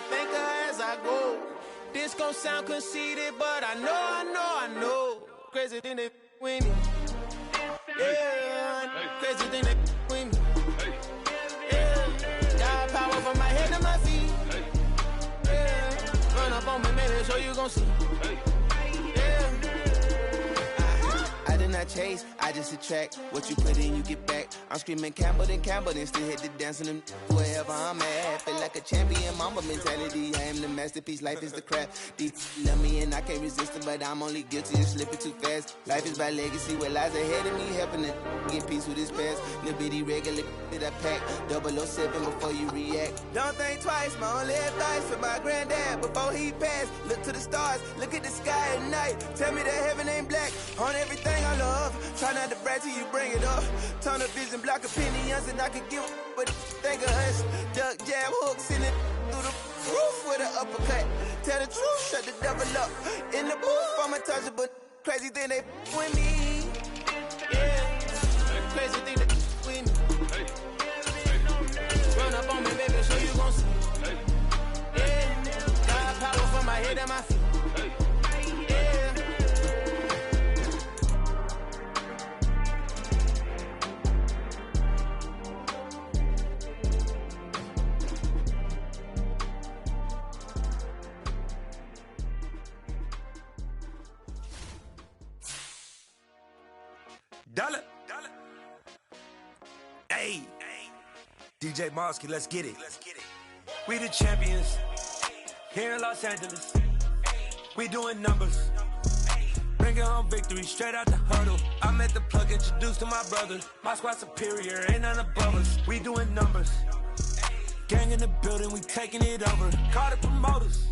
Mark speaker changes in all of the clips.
Speaker 1: think as I go. This gon' sound conceited, but I know. Crazy thing they with me. Yeah, crazy thing they with me. Yeah, got power from my head to my feet. Yeah, run up on me, man, so you gon' see. I did not chase, I just attract. What you put in, you get back. I'm screaming Campbell, then still hit the dancing them wherever I'm at. Feel like a champion, mamba mentality. I am the masterpiece, life is the craft. Deep love me and I can't resist it, but I'm only guilty of slipping too fast. Life is by legacy, what lies ahead of me, helping to get peace with this past. Little bitty regular that I pack, 007 before you react. Don't think twice, my only advice for my granddad before he passed. Look to the stars, look at the sky at night. Tell me that heaven ain't black on everything I love. Try not to brag till you bring it up. Tunnel vision, block opinions, and I could give but think of us. Duck, jab, hooks in it through the roof with an uppercut. Tell the truth, shut the devil up. In the booth, I'm untouchable. Crazy thing they with me. Yeah, crazy thing they with me. Run up on me, baby, so you gon' see. Yeah, got power from my head and my feet.
Speaker 2: Dollar. Hey. DJ Mosky, let's get it. We the champions here in Los Angeles. We doing numbers. Bringing home victory straight out the huddle. I'm at the plug, introduced to my brother. My squad superior, ain't none above us. We doing numbers. Gang in the building, we taking it over. Call the promoters.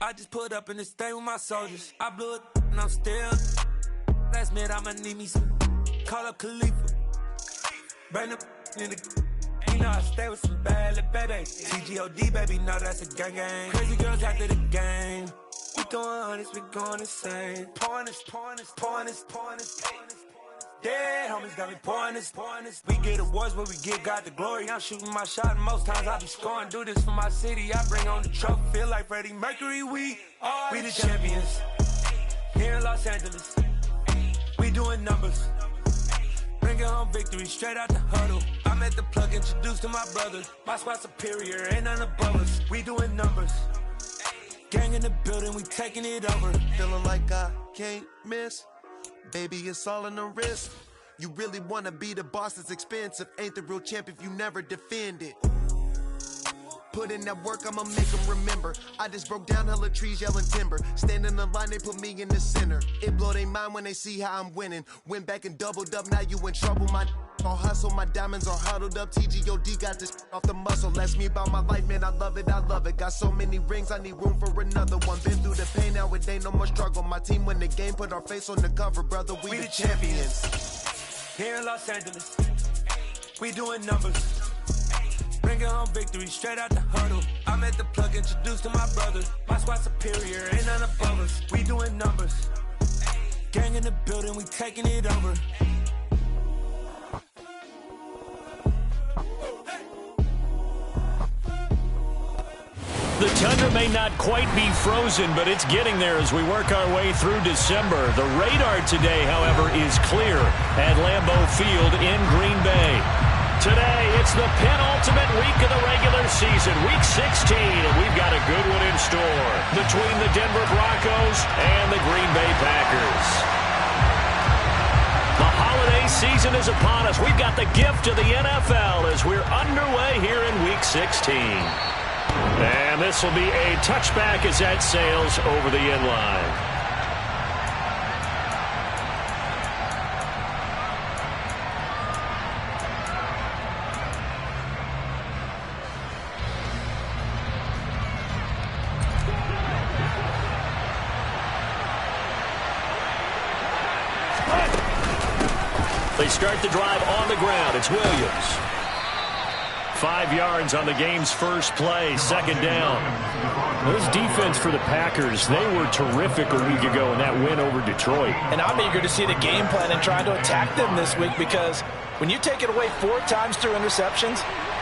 Speaker 2: I just put up in this thing with my soldiers. I blew it and I'm still. Last minute, I'ma need me some. Call up Khalifa. Burn up in the. You know I stay with some bad little baby. TGOD, baby, no, that's a gang gang. Crazy girls after the game. We throwing hundreds, we going insane. Pouring this. Dead homies got me pouring this. We get awards, but we get God the glory. I'm shooting my shot, and most times I be scoring. Do this for my city, I bring on the trophy. Feel like Freddie Mercury, we the champions. Here in Los Angeles. We doing numbers. Bringing home victory straight out the huddle. I'm at the plug, introduced to my brother. My squad superior, ain't none above us. We doing numbers. Gang in the building, we taking it over.
Speaker 3: Feeling like I can't miss. Baby, it's all in the wrist. You really wanna be the boss, it's expensive. Ain't the real champ if you never defend it. Put in that work, I'ma make them remember. I just broke down hella trees, yelling timber. Stand in the line, they put me in the center. It blow their mind when they see how I'm winning. Went back and doubled up, now you in trouble. My all hustle, my diamonds are huddled up. TGOD got this off the muscle. Ask me about my life, man, I love it. Got so many rings, I need room for another one. Been through the pain, now it ain't no more struggle. My team win the game, put our face on the cover, brother. We the champions.
Speaker 2: Here in Los Angeles, we doing numbers. Bringing home victory straight out the huddle. I'm at the plug, introduced to my brother. My squad superior, ain't none above us. We doing numbers. Gang in the building, we taking it over.
Speaker 4: The tundra may not quite be frozen, but it's getting there as we work our way through December. The radar today, however, is clear at Lambeau Field in Green Bay. Today, it's the penultimate week of the regular season, week 16, and we've got a good one in store between the Denver Broncos and the Green Bay Packers. The holiday season is upon us. We've got the gift of the NFL as we're underway here in week 16. And this will be a touchback as that sails over the end line. They start the drive on the ground. It's Williams. 5 yards on the game's first play, second down. This defense for the Packers, they were terrific a week ago in that win over Detroit.
Speaker 5: And I'm eager to see the game plan and try to attack them this week, because when you take it away 4 times through interceptions,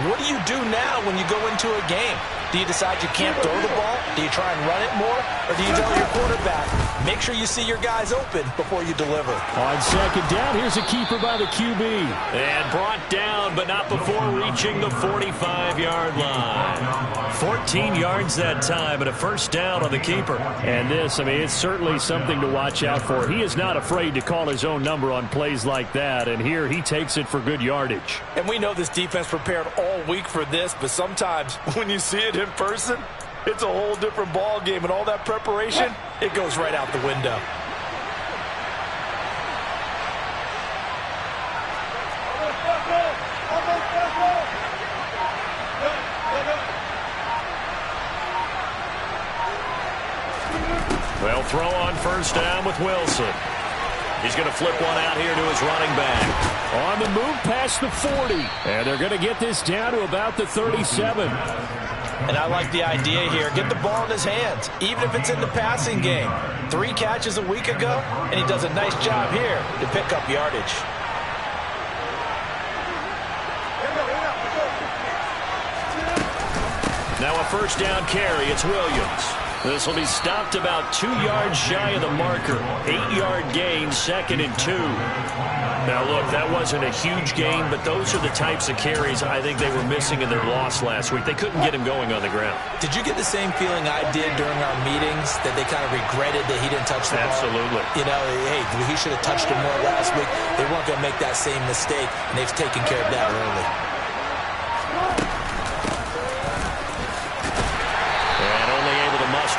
Speaker 5: what do you do now when you go into a game? Do you decide you can't throw the ball? Do you try and run it more? Or do you tell your quarterback, make sure you see your guys open before you deliver?
Speaker 4: On second down, here's a keeper by the QB. And brought down, but not before reaching the 45-yard line. 14 yards that time, and a first down on the keeper. And this, I mean, it's certainly something to watch out for. He is not afraid to call his own number on plays like that, and here he takes it for good yardage.
Speaker 5: And we know this defense prepared all week for this, but sometimes when you see it in person, it's a whole different ball game, and all that preparation, it goes right out the window.
Speaker 4: Well, throw on first down with Wilson. He's going to flip one out here to his running back. On the move past the 40. And they're going to get this down to about the 37.
Speaker 5: And I like the idea here. Get the ball in his hands, even if it's in the passing game. 3 catches a week ago, and he does a nice job here to pick up yardage.
Speaker 4: Now a first down carry. It's Williams. This will be stopped about 2 yards shy of the marker. 8-yard gain, 2nd and 2. Now, look, that wasn't a huge gain, but those are the types of carries I think they were missing in their loss last week. They couldn't get him going on the ground.
Speaker 5: Did you get the same feeling I did during our meetings, that they kind of regretted that he didn't touch the ball?
Speaker 4: Absolutely.
Speaker 5: You know, hey, he should have touched it more last week. They weren't going to make that same mistake, and they've taken care of that early.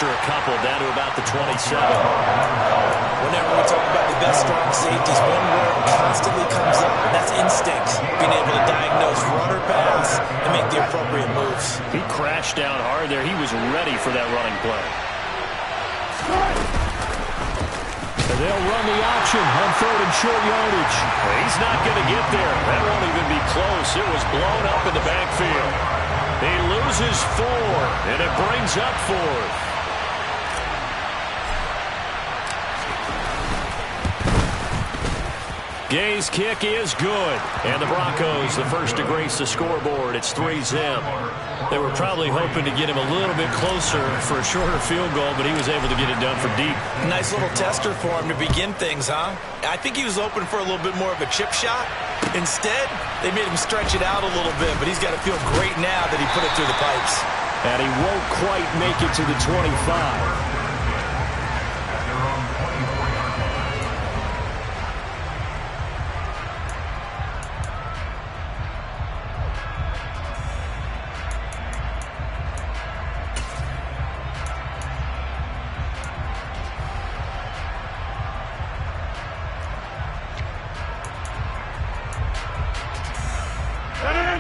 Speaker 4: A couple down to about the 27.
Speaker 5: Whenever we talk about the best strong safeties, one word constantly comes up, and that's instinct. Being able to diagnose run or pass and make the appropriate moves.
Speaker 4: He crashed down hard there. He was ready for that running play. And they'll run the option on 3rd and short yardage. He's not going to get there. That won't even be close. It was blown up in the backfield. He loses 4, and it brings up 4th. Gay's kick is good. And the Broncos, the first to grace the scoreboard. It's 3-zip. They were probably hoping to get him a little bit closer for a shorter field goal, but he was able to get it done from deep.
Speaker 5: Nice little tester for him to begin things, huh? I think he was open for a little bit more of a chip shot. Instead, they made him stretch it out a little bit, but he's got to feel great now that he put it through the pipes.
Speaker 4: And he won't quite make it to the 25.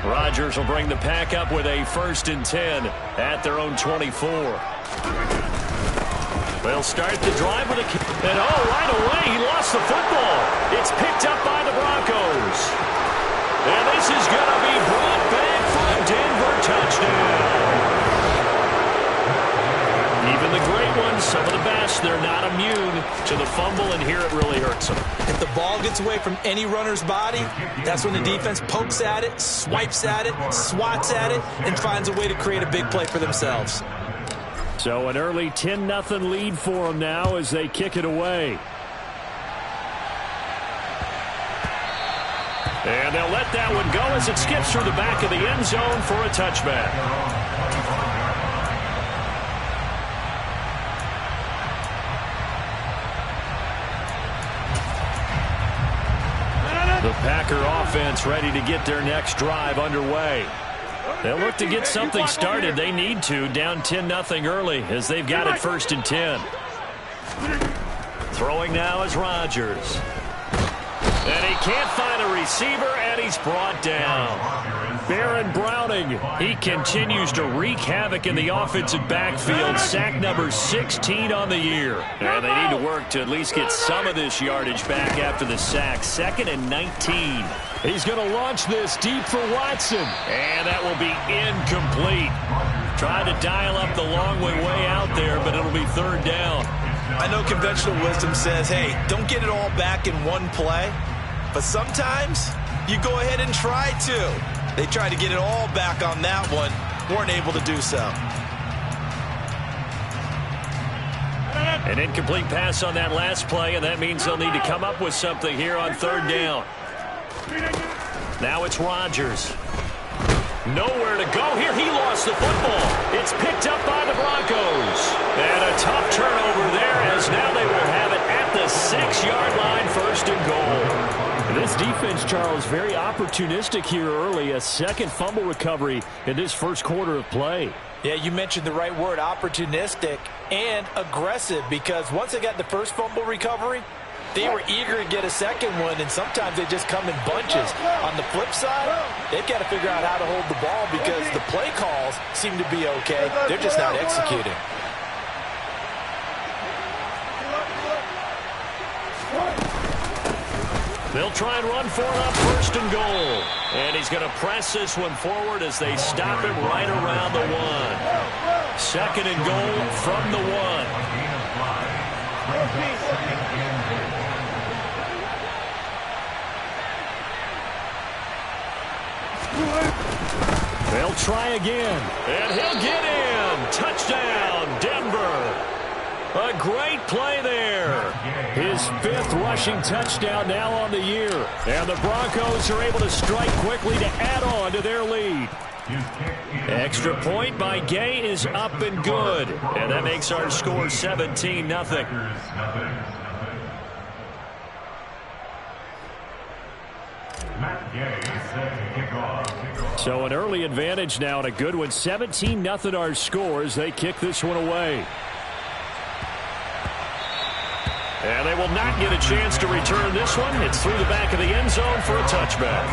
Speaker 4: Rodgers will bring the pack up with a 1st and 10 at their own 24. They'll start the drive with a kick. And right away, he lost the football. It's picked up by the Broncos. And this is going to be brought back for a Denver touchdown. Even the great ones, some of the best, they're not immune to the fumble, and here it really hurts them.
Speaker 5: If the ball gets away from any runner's body, that's when the defense pokes at it, swipes at it, swats at it, and finds a way to create a big play for themselves.
Speaker 4: So an early 10-0 lead for them now as they kick it away. And they'll let that one go as it skips through the back of the end zone for a touchback. The Packer offense ready to get their next drive underway. They'll look to get something started. They need to, down 10-0 early as they've got it 1st and 10. Throwing now is Rodgers. And he can't find a receiver, and he's brought down. Baron Browning, he continues to wreak havoc in the offensive backfield. Sack number 16 on the year. And they need to work to at least get some of this yardage back after the sack. 2nd and 19. He's going to launch this deep for Watson. And that will be incomplete. Trying to dial up the long way out there, but it'll be 3rd down.
Speaker 5: I know conventional wisdom says, hey, don't get it all back in one play. But sometimes you go ahead and try to. They tried to get it all back on that one. Weren't able to do so.
Speaker 4: An incomplete pass on that last play, and that means they'll need to come up with something here on third down. Now it's Rodgers. Nowhere to go here. He lost the football. It's picked up by the Broncos. And a tough turnover there, as now they will have it at the 6-yard line, first and goal. This defense, Charles, very opportunistic here early. A second fumble recovery in this first quarter of play.
Speaker 5: Yeah, you mentioned the right word, opportunistic and aggressive, because once they got the first fumble recovery, they were eager to get a second one, and sometimes they just come in bunches. On the flip side, they've got to figure out how to hold the ball because the play calls seem to be okay. They're just not executing.
Speaker 4: They'll try and run for it on first and goal. And he's going to press this one forward as they stop him right around the 1. Second and goal from the 1. They'll try again. And he'll get in. Touchdown, Denver. A great play there. His 5th rushing touchdown now on the year. And the Broncos are able to strike quickly to add on to their lead. Extra point by Gay is up and good. And that makes our score 17-0. So an early advantage now and a good one. 17-0 our score as they kick this one away. And they will not get a chance to return this one. It's through the back of the end zone for a touchback.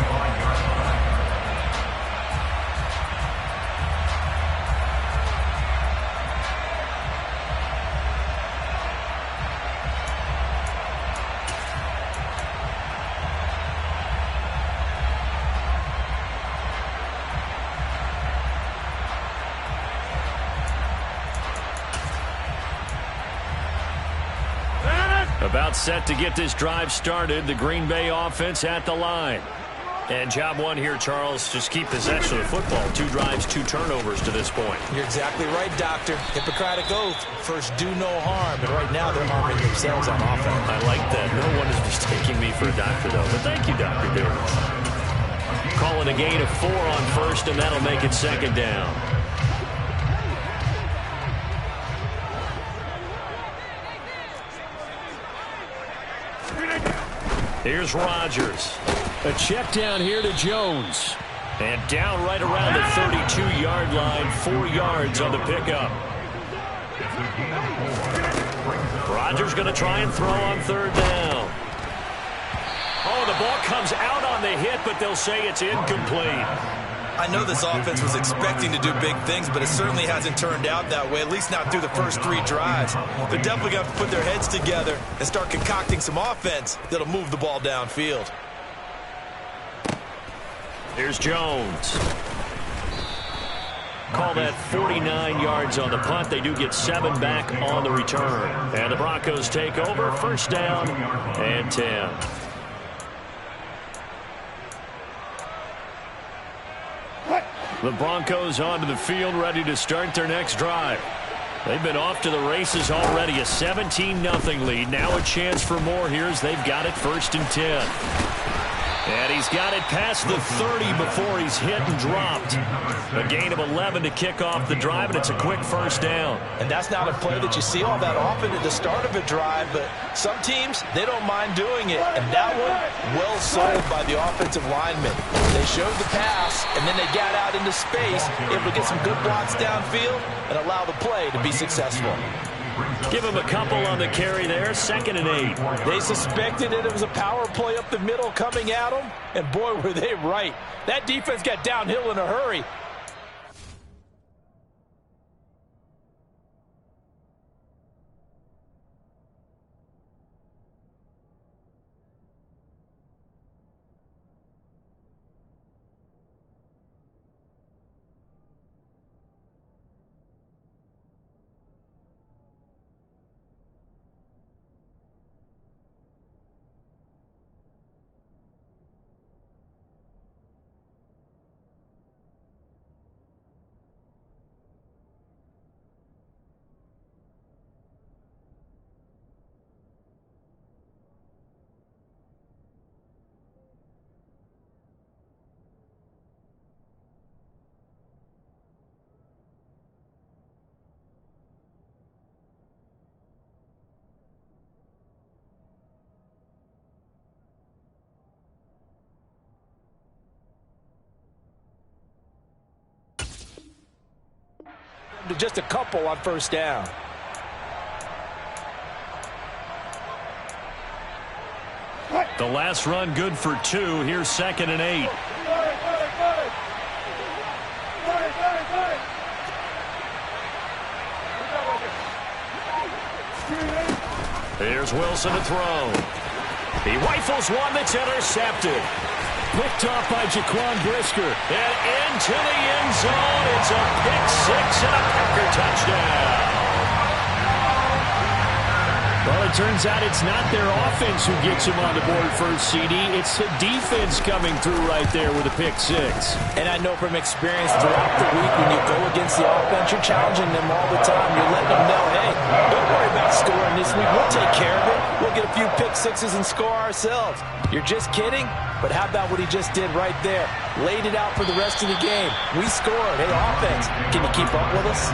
Speaker 4: About set to get this drive started. The Green Bay offense at the line. And job one here, Charles, just keep possession of the football. 2 drives, 2 turnovers to this point.
Speaker 5: You're exactly right, Doctor. Hippocratic oath. First, do no harm. And right now, they're harming themselves on offense.
Speaker 4: I like that. No one is mistaking me for a doctor, though. But thank you, Dr. Davis. Calling a gain of 4 on first, and that'll make it second down. Here's Rodgers. A check down here to Jones. And down right around the 32-yard line. 4 yards on the pickup. Rodgers going to try and throw on third down. Oh, the ball comes out on the hit, but they'll say it's incomplete.
Speaker 5: I know this offense was expecting to do big things, but it certainly hasn't turned out that way, at least not through the first 3 drives. They're definitely going to put their heads together and start concocting some offense that'll move the ball downfield.
Speaker 4: Here's Jones. Call that 49 yards on the punt. They do get 7 back on the return. And the Broncos take over. First down and 10. The Broncos onto the field, ready to start their next drive. They've been off to the races already. A 17-0 lead. Now a chance for more here as they've got it first and 10. And he's got it past the 30 before he's hit and dropped. A gain of 11 to kick off the drive, and it's a quick first down.
Speaker 5: And that's not a play that you see all that often at the start of a drive, but some teams, they don't mind doing it. And that one, well sold by the offensive lineman. They showed the pass, and then they got out into space, able to get some good blocks downfield and allow the play to be successful.
Speaker 4: Give him a couple on the carry there. 2nd and 8.
Speaker 5: They suspected that it was a power play up the middle coming at them, and boy, were they right. That defense got downhill in a hurry. to just a couple on first down.
Speaker 4: The last run good for 2. Here's 2nd and 8. Here's Wilson to throw. He rifles one that's intercepted. Picked off by Jaquan Brisker. And into the end zone. It's a pick-6 and a Packer touchdown. Well, it turns out it's not their offense who gets him on the board first, CD. It's the defense coming through right there with a pick-6.
Speaker 5: And I know from experience throughout the week when you go against the offense, you're challenging them all the time. You're letting them know, hey, don't worry about scoring this week. We'll take care of it. We'll get a few pick-6s and score ourselves. You're just kidding? But how about what he just did right there? Laid it out for the rest of the game. We scored. Hey, offense, can you keep up with us?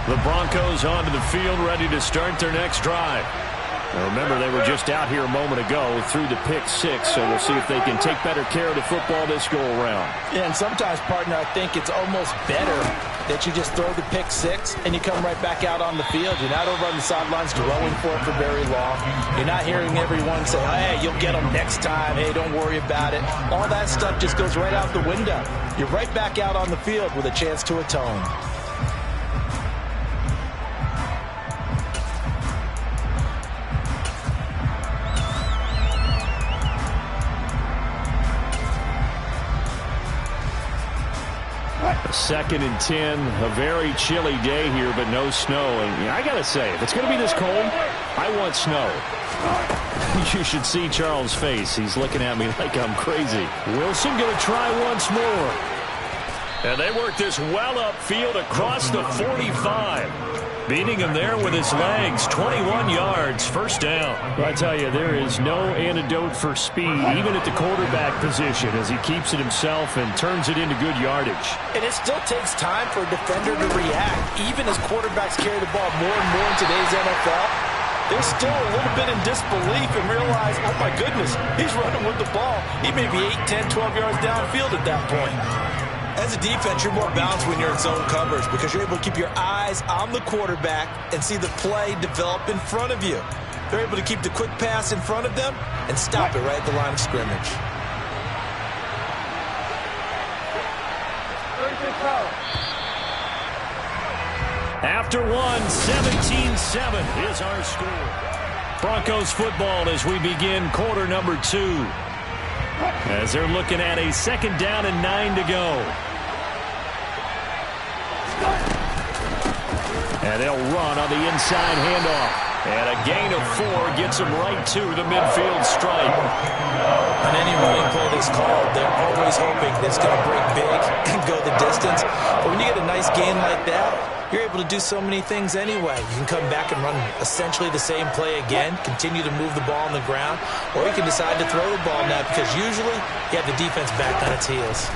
Speaker 4: The Broncos onto the field, ready to start their next drive. Now remember, they were just out here a moment ago through the pick-6, so we'll see if they can take better care of the football this go-around.
Speaker 5: Yeah, and sometimes, partner, I think it's almost better that you just throw the pick-6 and you come right back out on the field. You're not over on the sidelines dwelling for it for very long. You're not hearing everyone say, hey, you'll get them next time. Hey, don't worry about it. All that stuff just goes right out the window. You're right back out on the field with a chance to atone.
Speaker 4: Second and 10, a very chilly day here, but no snow. And I got to say, if it's going to be this cold, I want snow. You should see Charles' face. He's looking at me like I'm crazy. Wilson going to try once more. And they work this well upfield across the 45. Beating him there with his legs. 21 yards, first down. I tell you, there is no antidote for speed, even at the quarterback position, as he keeps it himself and turns it into good yardage.
Speaker 5: And it still takes time for a defender to react. Even as quarterbacks carry the ball more and more in today's NFL, they're still a little bit in disbelief and realize, oh my goodness, he's running with the ball. He may be 8, 10, 12 yards downfield at that point. As a defense, you're more balanced when you're in zone coverage because you're able to keep your eyes on the quarterback and see the play develop in front of you. They're able to keep the quick pass in front of them and stop it right at the line of scrimmage.
Speaker 4: After one, 17-7 is our score. Broncos football as we begin quarter number 2. As they're looking at a 2nd down and 9 to go. And they'll run on the inside handoff. And a gain of 4 gets them right to the midfield stripe.
Speaker 5: On any running play that's called, they're always hoping that it's going to break big and go the distance. But when you get a nice gain like that, you're able to do so many things anyway. You can come back and run essentially the same play again, continue to move the ball on the ground, or you can decide to throw the ball now because usually you have the defense back on its heels.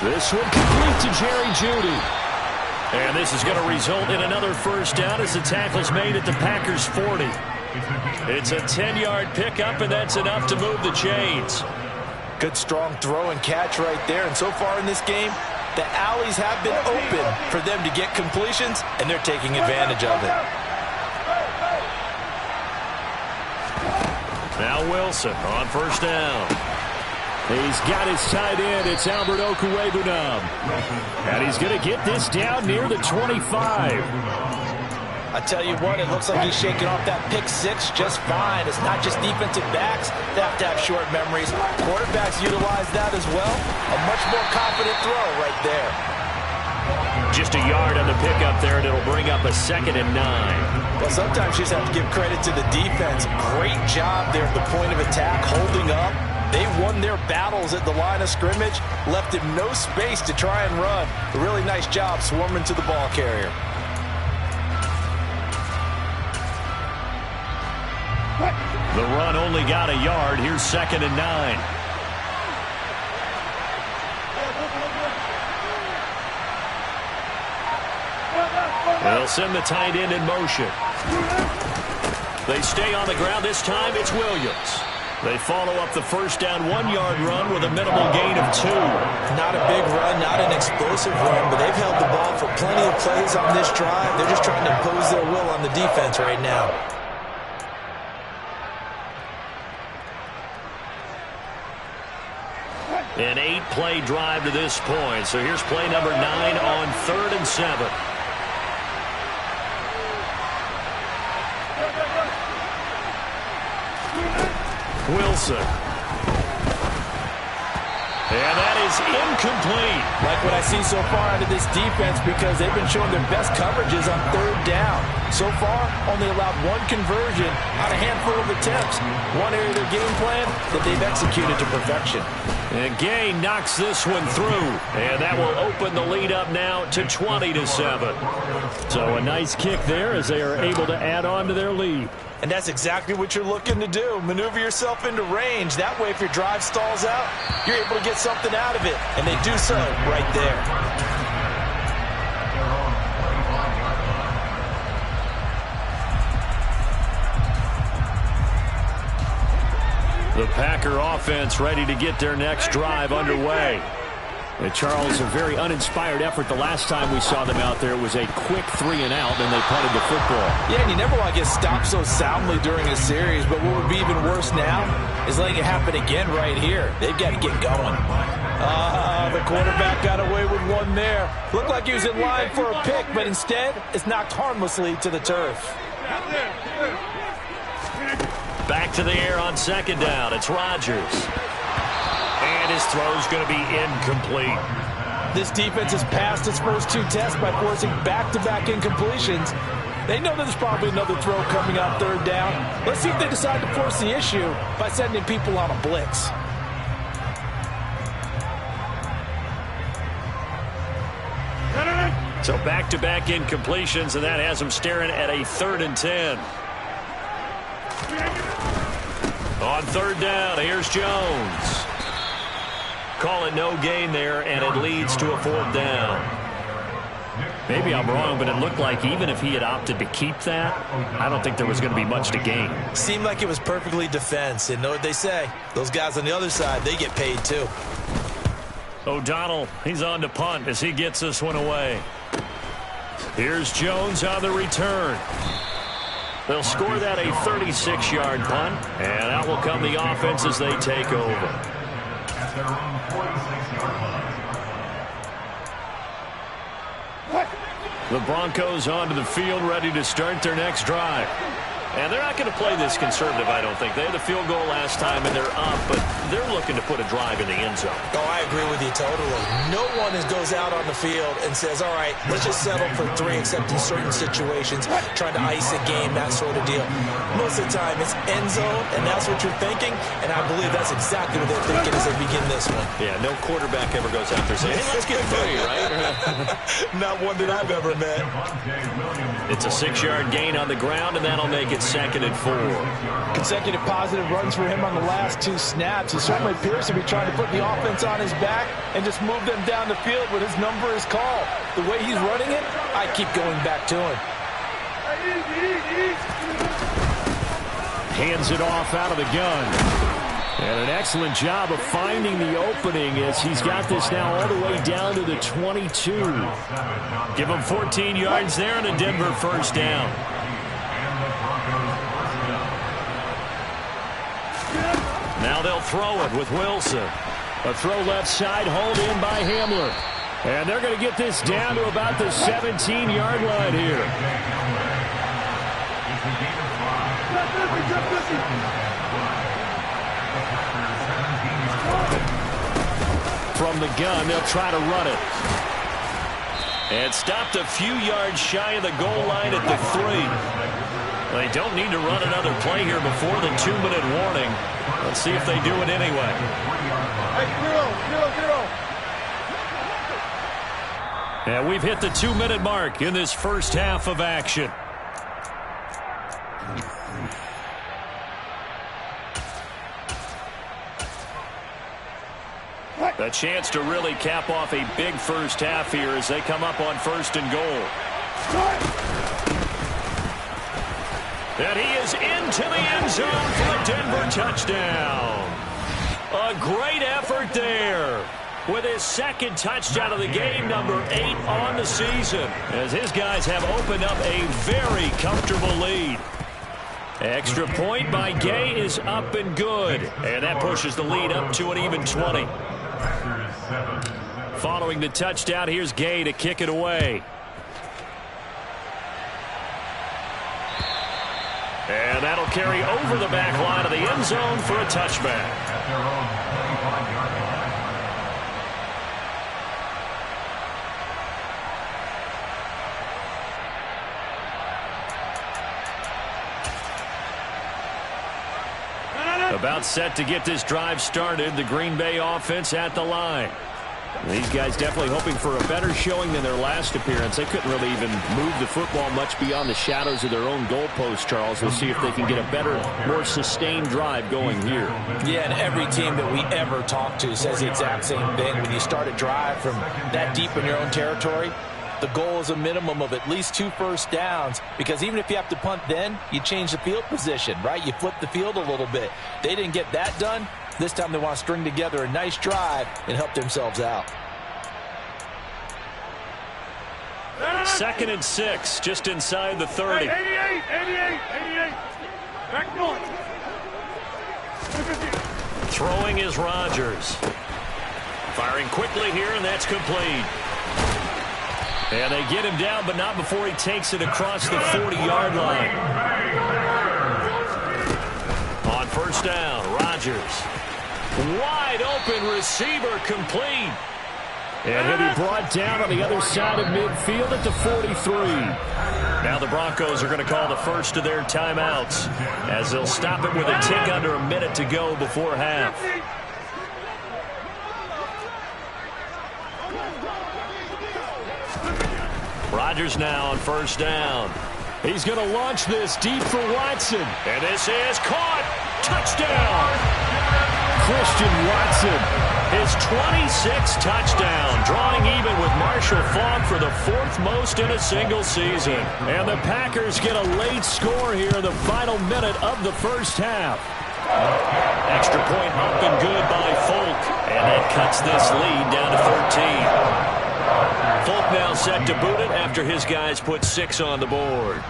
Speaker 4: This one complete to Jerry Jeudy. And this is going to result in another first down as the tackle's made at the Packers' 40. It's a 10-yard pickup, and that's enough to move the chains.
Speaker 5: Good, strong throw and catch right there. And so far in this game, the alleys have been open for them to get completions, and they're taking advantage of it.
Speaker 4: Now Wilson on first down. He's got his tight end. It's Albert Okwuegbunam. And he's going to get this down near the 25.
Speaker 5: I tell you what, it looks like he's shaking off that pick-6 just fine. It's not just defensive backs that have to have short memories. Quarterbacks utilize that as well. A much more confident throw right there.
Speaker 4: Just a yard on the pickup there, and it'll bring up a 2nd and 9.
Speaker 5: Well, sometimes you just have to give credit to the defense. Great job there at the point of attack, holding up. They won their battles at the line of scrimmage, left him no space to try and run. A really nice job swarming to the ball carrier.
Speaker 4: The run only got a yard. Here's 2nd and 9. They'll send the tight end in motion. They stay on the ground. This time it's Williams. They follow up the first down 1-yard run with a minimal gain of 2.
Speaker 5: Not a big run, not an explosive run, but they've held the ball for plenty of plays on this drive. They're just trying to impose their will on the defense right now.
Speaker 4: An 8-play drive to this point. So here's play number 9 on 3rd and 7. Wilson. And that is incomplete.
Speaker 5: Like what I see so far out of this defense, because they've been showing their best coverages on 3rd down. So far, only allowed 1 conversion on a handful of attempts. One area of their game plan that they've executed to perfection.
Speaker 4: And Gay knocks this one through. And that will open the lead up now to 20-7. So a nice kick there as they are able to add on to their lead.
Speaker 5: And that's exactly what you're looking to do. Maneuver yourself into range. That way, if your drive stalls out, you're able to get something out of it. And they do so right there.
Speaker 4: The Packer offense ready to get their next drive underway. And Charles, a very uninspired effort the last time we saw them out there. It was a quick 3-and-out, and they punted the football.
Speaker 5: Yeah, and you never want to get stopped so soundly during a series, but what would be even worse now is letting it happen again right here. They've got to get going. The quarterback got away with one there. Looked like he was in line for a pick, but instead, it's knocked harmlessly to the turf.
Speaker 4: Back to the air on 2nd down. It's Rodgers. And his throw's going to be incomplete.
Speaker 5: This defense has passed its first 2 tests by forcing back-to-back incompletions. They know there's probably another throw coming on 3rd down. Let's see if they decide to force the issue by sending people on a blitz.
Speaker 4: So back-to-back incompletions, and that has them staring at a 3rd and 10. On 3rd down, here's Jones. Call it no gain there, and it leads to a 4th down. Maybe I'm wrong, but it looked like even if he had opted to keep that, I don't think there was going to be much to gain.
Speaker 5: Seemed like it was perfectly defense, and know what they say. Those guys on the other side, they get paid too.
Speaker 4: O'Donnell, he's on to punt as he gets this one away. Here's Jones on the return. They'll score that a 36-yard punt, and out will come the offense as they take over. The Broncos onto the field, ready to start their next drive. And they're not going to play this conservative, I don't think. They had the field goal last time, and they're up, but they're looking to put a drive in the end zone.
Speaker 5: Oh, I agree with you totally. No one goes out on the field and says, all right, let's just settle for 3, except in certain situations, trying to ice a game, that sort of deal. Most of the time, it's end zone, and that's what you're thinking, and I believe that's exactly what they're thinking as they begin this one.
Speaker 4: Yeah, no quarterback ever goes out there saying, hey, let's get 3, right?
Speaker 5: Not one that I've ever met.
Speaker 4: It's a 6-yard gain on the ground, and that'll make it 2nd and 4.
Speaker 5: Consecutive positive runs for him on the last 2 snaps. He certainly appears to be trying to put the offense on his back and just move them down the field when his number is called. The way he's running it, I keep going back to him.
Speaker 4: Hands it off out of the gun. And an excellent job of finding the opening as he's got this now all the way down to the 22. Give him 14 yards there and a Denver 1st down. Now they'll throw it with Wilson. A throw left side, hauled in by Hamler. And they're going to get this down to about the 17-yard line here. From the gun, they'll try to run it. And stopped a few yards shy of the goal line at the 3. They don't need to run another play here before the 2-minute warning. Let's see if they do it anyway. And we've hit the 2-minute mark in this first half of action. A chance to really cap off a big first half here as they come up on 1st and goal. And he is into the end zone for a Denver touchdown. A great effort there with his second touchdown of the game, number 8 on the season, as his guys have opened up a very comfortable lead. Extra point by Gay is up and good, and that pushes the lead up to an even 20. Following the touchdown, here's Gay to kick it away. And that'll carry over the back line of the end zone for a touchback. About set to get this drive started, the Green Bay offense at the line. These guys definitely hoping for a better showing than their last appearance. They couldn't really even move the football much beyond the shadows of their own goalpost, Charles. We'll see if they can get a better, more sustained drive going here.
Speaker 5: Yeah, and every team that we ever talk to says the exact same thing. When you start a drive from that deep in your own territory, the goal is a minimum of at least 2 first downs, because even if you have to punt then, you change the field position, right? You flip the field a little bit. They didn't get that done. This time they want to string together a nice drive and help themselves out.
Speaker 4: 2nd and 6, just inside the 30.
Speaker 6: 88. Back north.
Speaker 4: Throwing is Rodgers. Firing quickly here, and that's complete. And they get him down, but not before he takes it across the 40-yard line. On first down, Rodgers. Wide open receiver, complete. And he'll be brought down on the other side of midfield at the 43. Now the Broncos are going to call the first of their timeouts, as they'll stop it with a tick under a minute to go before half. Rodgers now on first down. He's going to launch this deep for Watson. And this is caught. Touchdown. Christian Watson, his 26th touchdown, drawing even with Marshall Faulk for the 4th most in a single season. And the Packers get a late score here in the final minute of the first half. Extra point up and good by Faulk. And that cuts this lead down to 13. Faulk now set to boot it after his guys put 6 on the board.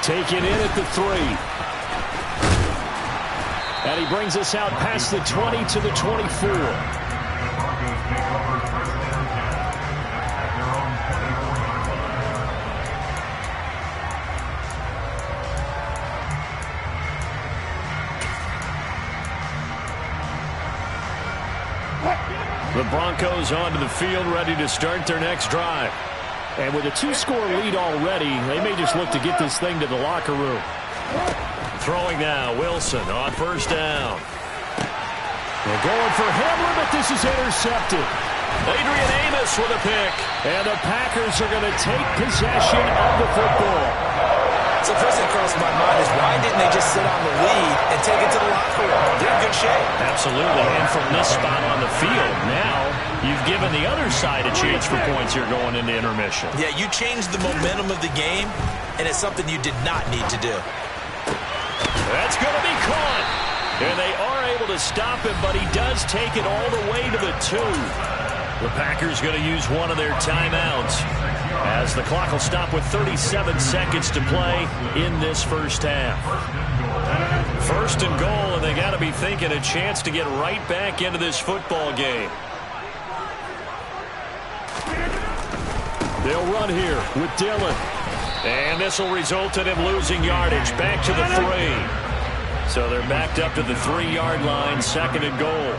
Speaker 4: Taken in at the 3. And he brings us out past the 20 to the 24. The Broncos onto the field, ready to start their next drive. And with a 2-score lead already, they may just look to get this thing to the locker room. Throwing now, Wilson on first down. They're going for Hamlin, but this is intercepted. Adrian Amos with a pick. And the Packers are going to take possession of the football.
Speaker 5: So the first thing crossed my mind is, why didn't they just sit on the lead and take it to the locker room? They're in good shape.
Speaker 4: Absolutely. And from this spot on the field, now you've given the other side a chance for points here going into intermission.
Speaker 5: Yeah, you changed the momentum of the game, and it's something you did not need to do.
Speaker 4: That's going to be caught. And they are able to stop him, but he does take it all the way to the 2. The Packers going to use one of their timeouts, as the clock will stop with 37 seconds to play in this first half. First and goal, and they got to be thinking a chance to get right back into this football game. They'll run here with Dillon. And this will result in him losing yardage back to the 3. So they're backed up to the 3-yard line, 2nd and goal.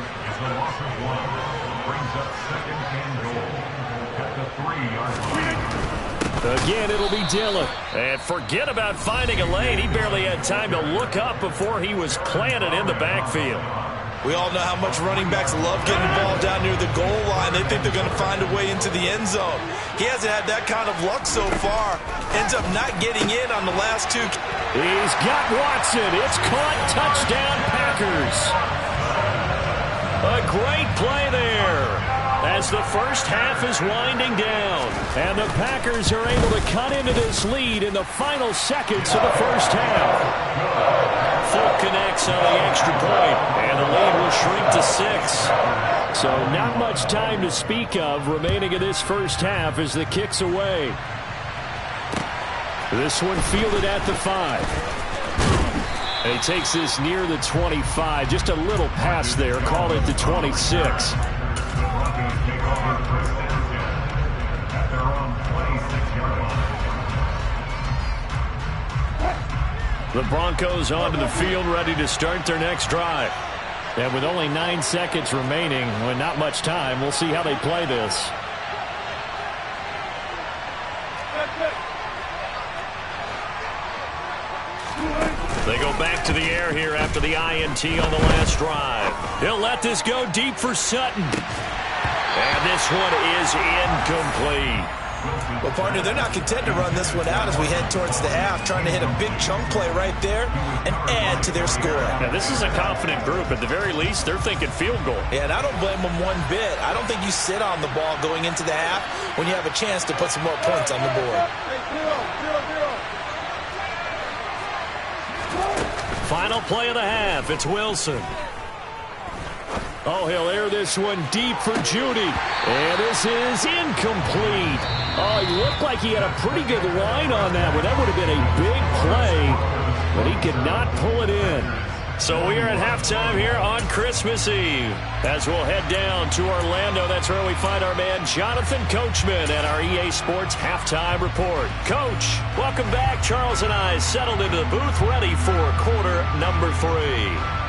Speaker 4: Again, it'll be Dillon. And forget about finding a lane. He barely had time to look up before he was planted in the backfield.
Speaker 5: We all know how much running backs love getting the ball down near the goal line. They think they're going to find a way into the end zone. He hasn't had that kind of luck so far. Ends up not getting in on the last 2.
Speaker 4: He's got Watson. It's caught. Touchdown, Packers. A great play there as the first half is winding down. And the Packers are able to cut into this lead in the final seconds of the first half. miss on the extra point, and the lead will shrink to 6. So not much time to speak of remaining in this first half as the kick's away. This one fielded at the 5. And he takes this near the 25. Just a little pass there. Called it the 26. The Broncos onto the field, ready to start their next drive. And with only 9 seconds remaining, with not much time, we'll see how they play this. They go back to the air here after the INT on the last drive. He'll let this go deep for Sutton. And this one is incomplete.
Speaker 5: Well, partner, they're not content to run this one out as we head towards the half, trying to hit a big chunk play right there and add to their score.
Speaker 4: Yeah, this is a confident group. At the very least, they're thinking field goal.
Speaker 5: Yeah, and I don't blame them one bit. I don't think you sit on the ball going into the half when you have a chance to put some more points on the board.
Speaker 4: Final play of the half. It's Wilson. Oh, he'll air this one deep for Judy. And this is incomplete. Oh, he looked like he had a pretty good line on that one. That would have been a big play, but he could not pull it in. So we are at halftime here on Christmas Eve. As we'll head down to Orlando, that's where we find our man Jonathan Coachman and our EA Sports Halftime Report. Coach, welcome back. Charles and I settled into the booth, ready for quarter number 3.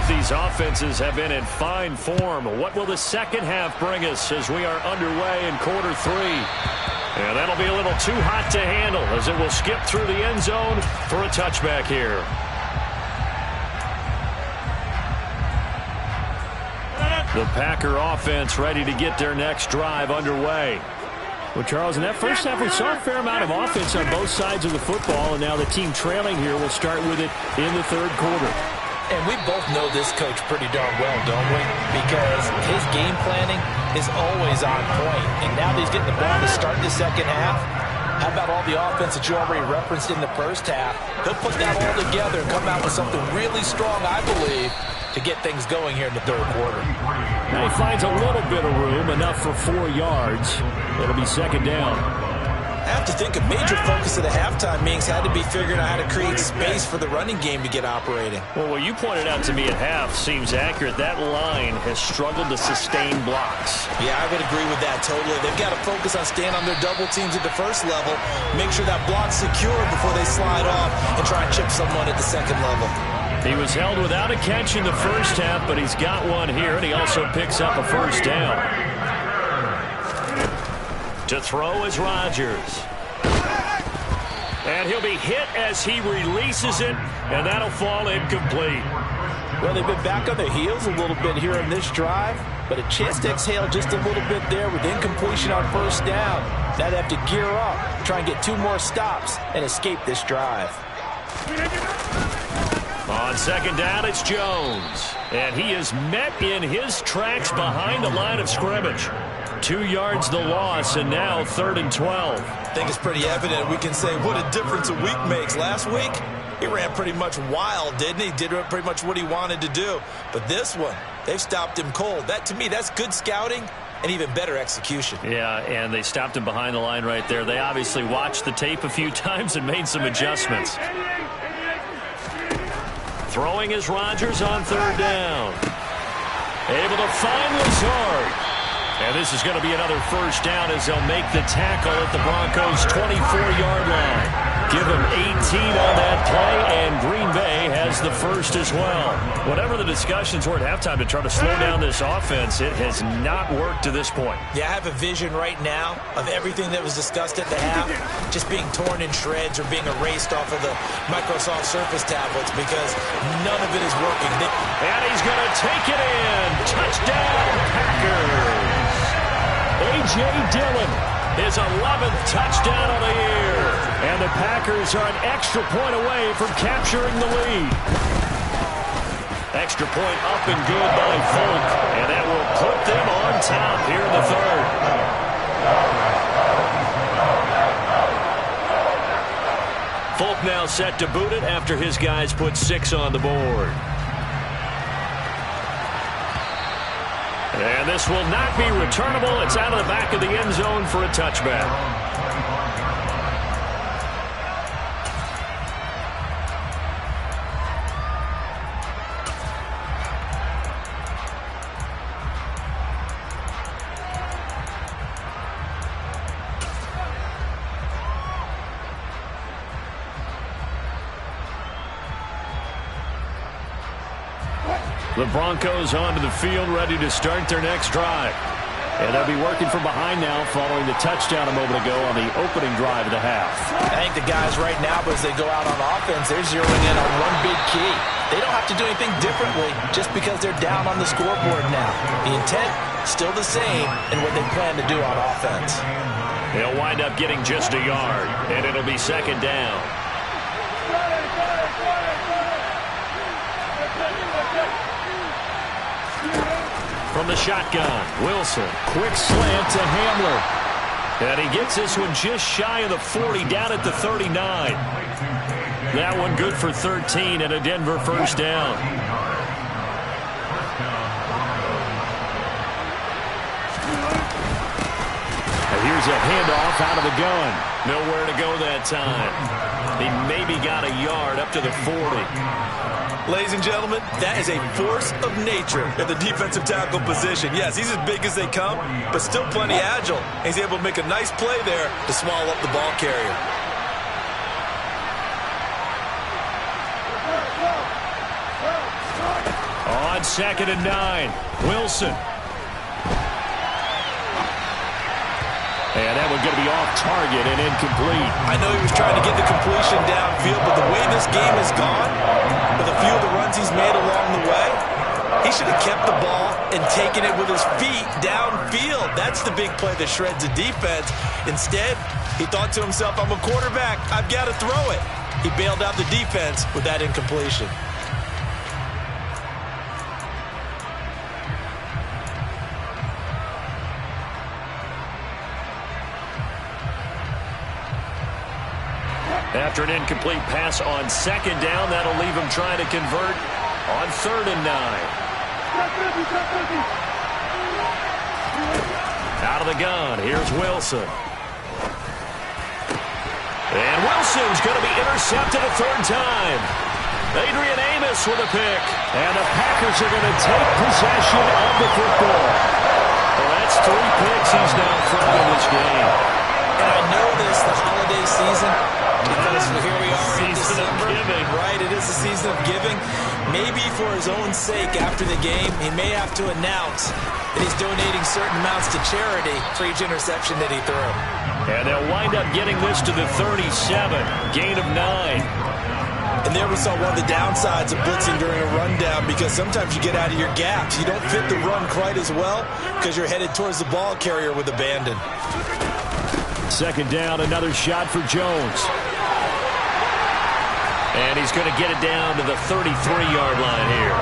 Speaker 4: These offenses have been in fine form. What will the second half bring us as we are underway in quarter 3? And that'll be a little too hot to handle as it will skip through the end zone for a touchback here. The Packer offense ready to get their next drive underway. Well, Charles, in that first half, we saw a fair amount of offense on both sides of the football, and now the team trailing here will start with it in the third quarter.
Speaker 5: And we both know this coach pretty darn well, don't we? Because his game planning is always on point. And now that he's getting the ball to start the second half, how about all the offense that you already referenced in the first half? He'll put that all together and come out with something really strong, I believe, to get things going here in the third quarter.
Speaker 4: Now he finds a little bit of room, enough for 4 yards. It'll be second down.
Speaker 5: I have to think a major focus of the halftime meetings had to be figuring out how to create space for the running game to get operating.
Speaker 4: Well, what you pointed out to me at half seems accurate. That line has struggled to sustain blocks.
Speaker 5: Yeah, I would agree with that totally. They've got to focus on staying on their double teams at the first level, make sure that block's secure before they slide off and try and chip someone at the second level.
Speaker 4: He was held without a catch in the first half, but he's got one here, and he also picks up a first down. To throw is Rodgers. And he'll be hit as he releases it, and that'll fall incomplete.
Speaker 5: Well, they've been back on their heels a little bit here in this drive, but a chance to exhale just a little bit there with incompletion on first down. Now they have to gear up, try and get 2 more stops, and escape this drive.
Speaker 4: On second down, it's Jones. And he is met in his tracks behind the line of scrimmage. 2 yards the loss, and now 3rd and 12.
Speaker 5: I think it's pretty evident. We can say what a difference a week makes. Last week, he ran pretty much wild, didn't he? Did pretty much what he wanted to do. But this one, they've stopped him cold. That, to me, that's good scouting and even better execution.
Speaker 4: Yeah, and they stopped him behind the line right there. They obviously watched the tape a few times and made some adjustments. Throwing is Rodgers on 3rd down. Able to find Lazard. And this is going to be another first down as they'll make the tackle at the Broncos' 24-yard line. Give him 18 on that play, and Green Bay has the first as well. Whatever the discussions were at halftime to try to slow down this offense, it has not worked to this point.
Speaker 5: Yeah, I have a vision right now of everything that was discussed at the half just being torn in shreds or being erased off of the Microsoft Surface tablets because none of it is working.
Speaker 4: And he's going to take it in. Touchdown, Packers. A.J. Dillon, his 11th touchdown of the year. And the Packers are an extra point away from capturing the lead. Extra point up and good by Folk. And that will put them on top here in the third. Folk now set to boot it after his guys put 6 on the board. And this will not be returnable. It's out of the back of the end zone for a touchback. The Broncos onto the field, ready to start their next drive. And they'll be working from behind now following the touchdown a moment ago on the opening drive of the half.
Speaker 5: I think the guys right now, as they go out on offense, they're zeroing in on one big key. They don't have to do anything differently just because they're down on the scoreboard now. The intent, still the same in what they plan to do on offense.
Speaker 4: They'll wind up getting just a yard, and it'll be second down. From the shotgun, Wilson, quick slant to Hamler. And he gets this one just shy of the 40, down at the 39. That one good for 13 and a Denver first down. And here's a handoff out of the gun. Nowhere to go that time. He maybe got a yard up to the 40.
Speaker 5: Ladies and gentlemen, that is a force of nature at the defensive tackle position. Yes, he's as big as they come, but still plenty agile. He's able to make a nice play there to swallow up the ball carrier.
Speaker 4: On 2nd and 9, Wilson. And that one's going to be off target and incomplete.
Speaker 5: I know he was trying to get the completion downfield, but the way this game has gone, with a few of the runs he's made along the way, he should have kept the ball and taken it with his feet downfield. That's the big play that shreds the defense. Instead, he thought to himself, I'm a quarterback, I've got to throw it. He bailed out the defense with that incompletion.
Speaker 4: After an incomplete pass on 2nd down, that'll leave him trying to convert on 3rd and 9. Out of the gun, here's Wilson. And Wilson's going to be intercepted a 3rd time. Adrian Amos with a pick. And the Packers are going to take possession of the football. Well, that's 3 picks he's now thrown in this game.
Speaker 5: And I know this, the holiday season, because here we are in December, right? It is the season of giving. Maybe for his own sake after the game, he may have to announce that he's donating certain amounts to charity for each interception that he threw.
Speaker 4: And they'll wind up getting this to the 37, gain of 9.
Speaker 5: And there we saw one of the downsides of blitzing during a rundown, because sometimes you get out of your gaps. You don't fit the run quite as well because you're headed towards the ball carrier with abandon.
Speaker 4: 2nd down, another shot for Jones. And he's going to get it down to the 33-yard line here.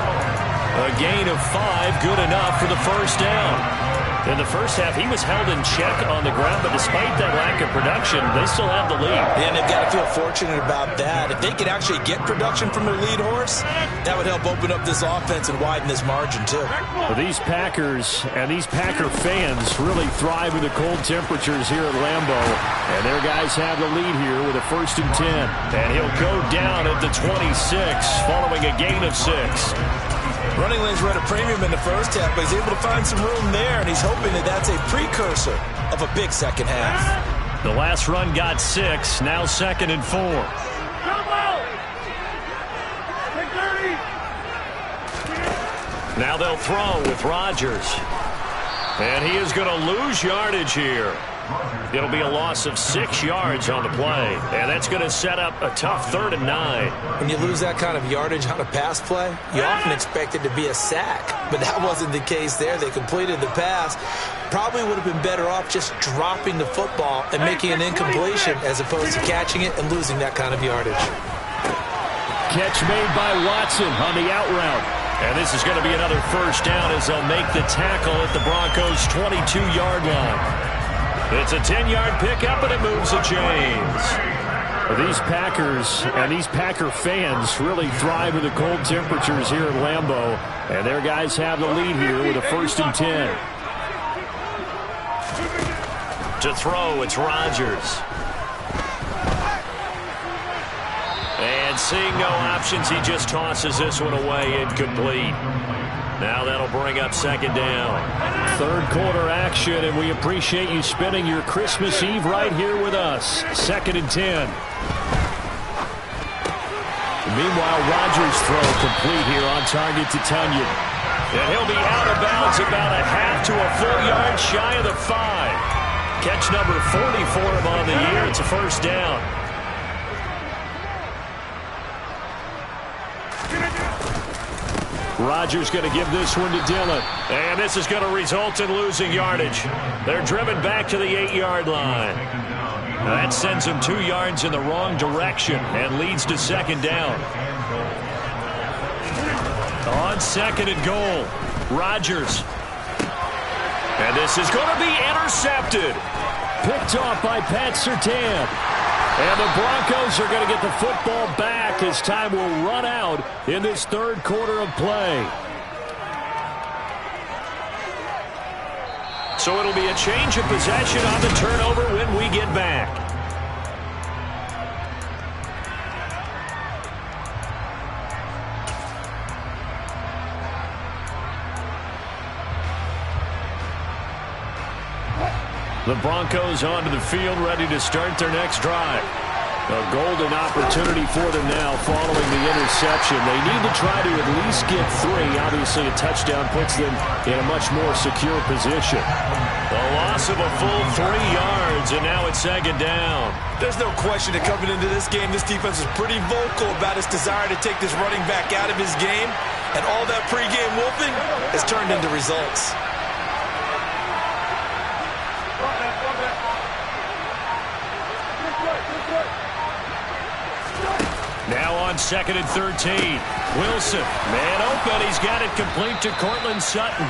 Speaker 4: A gain of 5, good enough for the first down. In the first half, he was held in check on the ground, but despite that lack of production, they still have the lead.
Speaker 5: And they've got to feel fortunate about that. If they could actually get production from their lead horse, that would help open up this offense and widen this margin, too.
Speaker 4: Well, these Packers and these Packer fans really thrive in the cold temperatures here at Lambeau. And their guys have the lead here with a 1st and 10. And he'll go down at the 26 following a gain of 6.
Speaker 5: Running lanes were at a premium in the first half, but he's able to find some room there, and he's hoping that that's a precursor of a big second half.
Speaker 4: The last run got 6. Now 2nd and 4. Now they'll throw with Rodgers. And he is going to lose yardage here. It'll be a loss of 6 yards on the play. And that's going to set up a tough 3rd and 9.
Speaker 5: When you lose that kind of yardage on a pass play, you often expect it to be a sack. But that wasn't the case there. They completed the pass. Probably would have been better off just dropping the football and making an incompletion as opposed to catching it and losing that kind of yardage.
Speaker 4: Catch made by Watson on the out route. And this is going to be another 1st down as they'll make the tackle at the Broncos' 22-yard line. It's a 10-yard pickup, and it moves the chains. These Packers and these Packer fans really thrive in the cold temperatures here at Lambeau. And their guys have the lead here with a 1st and 10. To throw, it's Rodgers. And seeing no options, he just tosses this one away, incomplete. Now that'll bring up 2nd down. 3rd quarter action, and we appreciate you spending your Christmas Eve right here with us. 2nd and 10. Meanwhile, Rodgers' throw complete here on target to Tunyon. And he'll be out of bounds about a half to a full yard shy of the 5. Catch number 40 for him on the year. It's a 1st down. Rodgers going to give this one to Dillon. And this is going to result in losing yardage. They're driven back to the 8-yard line. That sends them 2 yards in the wrong direction and leads to 2nd down. On 2nd and goal, Rodgers. And this is going to be intercepted. Picked off by Pat Surtain. And the Broncos are going to get the football back as time will run out in this 3rd quarter of play. So it'll be a change of possession on the turnover when we get back. The Broncos onto the field, ready to start their next drive. A golden opportunity for them now following the interception. They need to try to at least get 3. Obviously, a touchdown puts them in a much more secure position. The loss of a full 3 yards, and now it's 2nd down.
Speaker 5: There's no question that coming into this game, this defense is pretty vocal about its desire to take this running back out of his game. And all that pregame wolfing has turned into results.
Speaker 4: Now on 2nd and 13. Wilson, man open. He's got it complete to Cortland Sutton.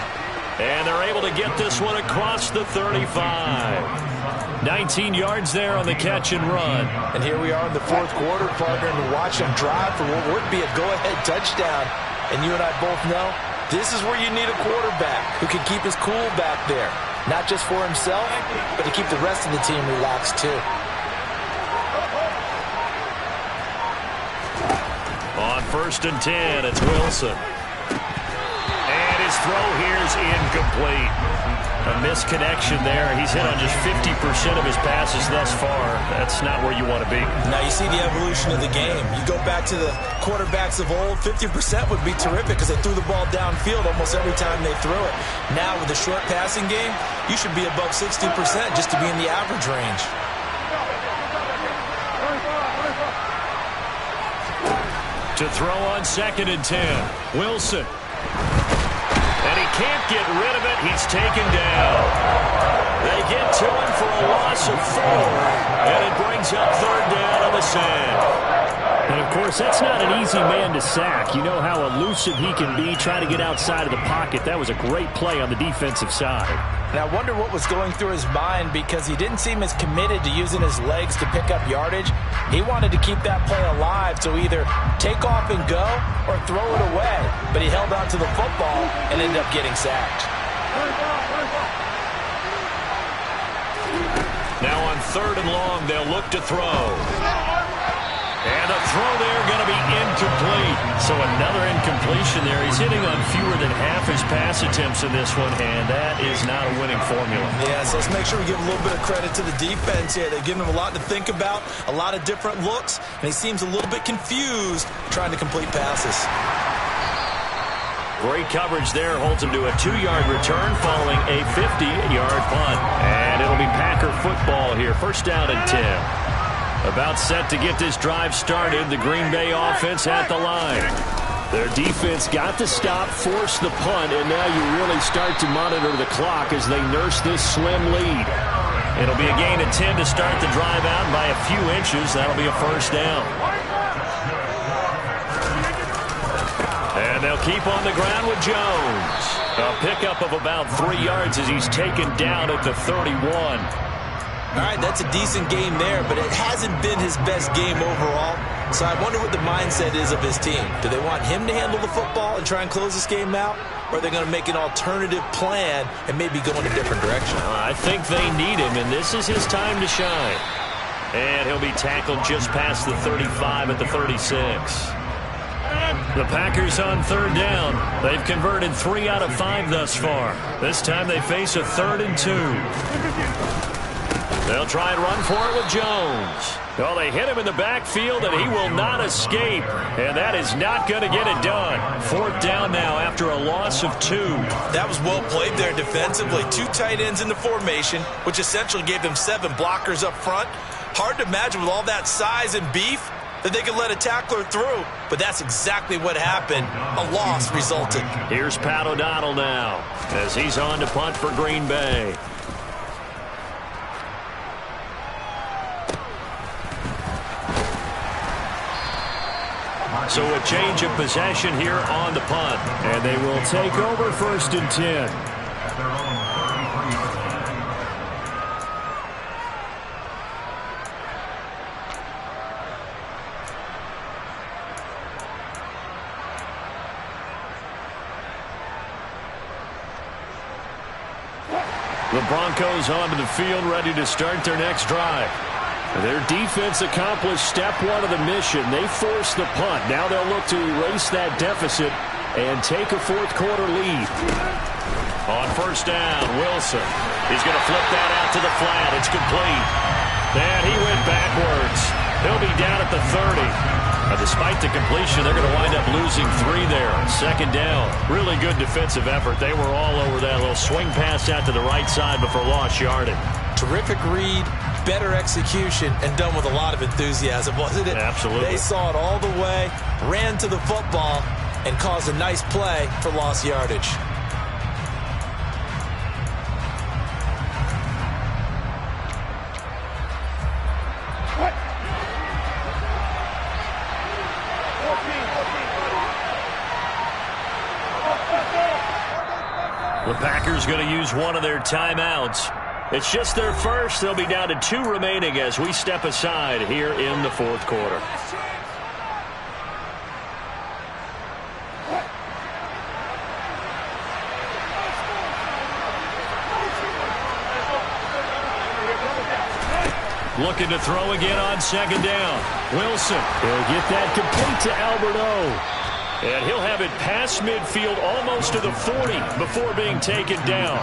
Speaker 4: And they're able to get this one across the 35. 19 yards there on the catch and run.
Speaker 5: And here we are in the 4th quarter, partner, and watch them drive for what would be a go-ahead touchdown. And you and I both know this is where you need a quarterback who can keep his cool back there. Not just for himself, but to keep the rest of the team relaxed too.
Speaker 4: On 1st and 10, it's Wilson. And his throw here is incomplete. A misconnection there. He's hit on just 50% of his passes thus far. That's not where you want to be.
Speaker 5: Now you see the evolution of the game. You go back to the quarterbacks of old, 50% would be terrific because they threw the ball downfield almost every time they threw it. Now with the short passing game, you should be above 60% just to be in the average range.
Speaker 4: To throw on 2nd and 10. Wilson. And he can't get rid of it. He's taken down. They get to him for a loss of 4. And it brings up 3rd down on the sack. And, of course, that's not an easy man to sack. You know how elusive he can be, trying to get outside of the pocket. That was a great play on the defensive side.
Speaker 5: And I wonder what was going through his mind because he didn't seem as committed to using his legs to pick up yardage. He wanted to keep that play alive, so either take off and go or throw it away. But he held on to the football and ended up getting sacked.
Speaker 4: Now on 3rd and long, they'll look to throw. And the throw there going to be incomplete. So another incompletion there. He's hitting on fewer than half his pass attempts in this one, and that is not a winning formula.
Speaker 5: Yeah, so let's make sure we give a little bit of credit to the defense here. They've given him a lot to think about, a lot of different looks, and he seems a little bit confused trying to complete passes.
Speaker 4: Great coverage there. Holds him to a 2-yard return following a 50-yard punt. And it'll be Packer football here. First down and 10. About set to get this drive started. The Green Bay offense at the line. Their defense got the stop, forced the punt, and now you really start to monitor the clock as they nurse this slim lead. It'll be a gain of 10 to start the drive out by a few inches. That'll be a first down. And they'll keep on the ground with Jones. A pickup of about 3 yards as he's taken down at the 31.
Speaker 5: All right, that's a decent game there, but it hasn't been his best game overall. So I wonder what the mindset is of his team. Do they want him to handle the football and try and close this game out? Or are they going to make an alternative plan and maybe go in a different direction?
Speaker 4: I think they need him, and this is his time to shine. And he'll be tackled just past the 35 at the 36. The Packers on third down. They've converted 3 out of 5 thus far. This time they face a 3rd and 2. They'll try and run for it with Jones. Well, they hit him in the backfield, and he will not escape. And that is not going to get it done. 4th down now after a loss of 2.
Speaker 5: That was well played there defensively. 2 tight ends in the formation, which essentially gave them 7 blockers up front. Hard to imagine with all that size and beef that they could let a tackler through. But that's exactly what happened. A loss resulted.
Speaker 4: Here's Pat O'Donnell now as he's on to punt for Green Bay. So a change of possession here on the punt. And they will take over 1st and 10. The Broncos onto the field, ready to start their next drive. Their defense accomplished step 1 of the mission. They forced the punt. Now they'll look to erase that deficit and take a 4th quarter lead. On first down, Wilson. He's going to flip that out to the flat. It's complete. And he went backwards. He'll be down at the 30. Despite the completion, they're going to wind up losing 3 there. 2nd down. Really good defensive effort. They were all over that little swing pass out to the right side before lost yardage.
Speaker 5: Terrific read, better execution, and done with a lot of enthusiasm, wasn't it?
Speaker 4: Absolutely.
Speaker 5: They saw it all the way, ran to the football, and caused a nice play for lost yardage.
Speaker 4: The Packers going to use one of their timeouts. It's just their first. They'll be down to 2 remaining as we step aside here in the 4th quarter. Looking to throw again on 2nd down. Wilson will get that complete to Albert O. And he'll have it past midfield almost to the 40 before being taken down.